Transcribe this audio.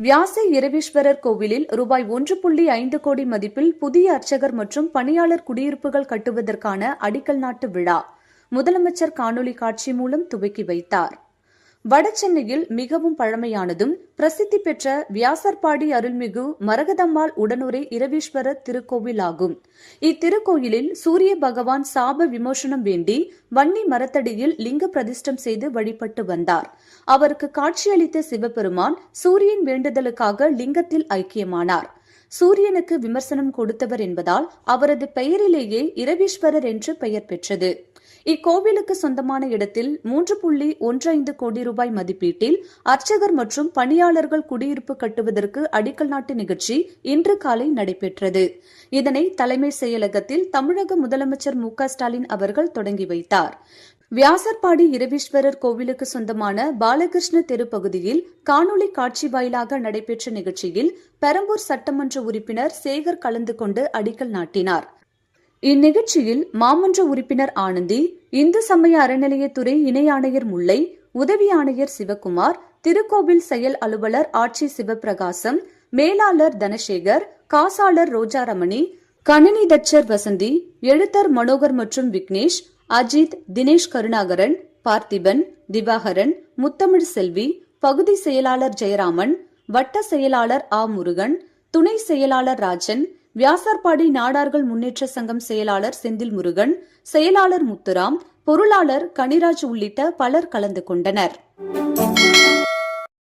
வியாச இரவீஸ்வரர் கோவிலில் ரூபாய் 1.5 கோடி மதிப்பில் புதிய அர்ச்சகர் மற்றும் பணியாளர் குடியிருப்புகள் கட்டுவதற்கான அடிக்கல் நாட்டு விழா முதலமைச்சர் காணொலி காட்சி மூலம் துவக்கி வைத்தார். வடசென்னையில் மிகவும் பழமையானதும் பிரசித்தி பெற்ற வியாசர்பாடி அருள்மிகு மரகதம்மாள் உடனுரை இரவீஸ்வரர் திருக்கோவில் ஆகும். இத்திருக்கோயிலில் சூரிய பகவான் சாப விமோசனம் வேண்டி வன்னி மரத்தடியில் லிங்க பிரதிஷ்டம் செய்து வழிபட்டு வந்தார். அவருக்கு காட்சியளித்த சிவபெருமான் சூரியன் வேண்டுதலுக்காக லிங்கத்தில் ஐக்கியமானார். சூரியனுக்கு விமர்சனம் கொடுத்தவர் என்பதால் அவரது பெயரிலேயே இரவீஸ்வரர் என்று பெயர் பெற்றது. இக்கோவிலுக்கு சொந்தமான இடத்தில் 3.15 கோடி ரூபாய் மதிப்பீட்டில் அர்ச்சகர் மற்றும் பணியாளர்கள் குடியிருப்பு கட்டுவதற்கு அடிக்கல் நாட்டு நிகழ்ச்சி இன்று காலை நடைபெற்றது. இதனை தலைமை செயலகத்தில் தமிழக முதலமைச்சர் மு.க.ஸ்டாலின் அவர்கள் தொடங்கி வைத்தார். வியாசர்பாடி இரவீஸ்வரர் கோவிலுக்கு சொந்தமான பாலகிருஷ்ண தெரு பகுதியில் காணொலி காட்சி வாயிலாக நடைபெற்ற நிகழ்ச்சியில் பெரம்பூர் சட்டமன்ற உறுப்பினர் சேகர் கலந்து கொண்டு அடிக்கல் நாட்டினார். இந்நிகழ்ச்சியில் மாமன்ற உறுப்பினர் ஆனந்தி, இந்து சமய அறநிலையத்துறை இணை ஆணையர் முல்லை, உதவி ஆணையர் சிவக்குமார், திருக்கோவில் செயல் அலுவலர் ஆட்சி சிவபிரகாசம், மேலாளர் தனசேகர், காசாளர் ரோஜாரமணி, கணினி தட்சர் வசந்தி, எழுத்தர் மனோகர் மற்றும் விக்னேஷ், அஜித், தினேஷ் கருணாகரன், பார்த்திபன், திவாகரன், முத்தமிழ் செல்வி, பகுதி செயலாளர் ஜெயராமன், வட்ட செயலாளர் ஆ முருகன், துணை செயலாளர் ராஜன், வியாசர்பாடி நாடார்கள் முன்னேற்ற சங்கம் செயலாளர் செந்தில் முருகன், செயலாளர் முத்துராம், பொருளாளர் கனிராஜ் உள்ளிட்ட பலர் கலந்து கொண்டனர்.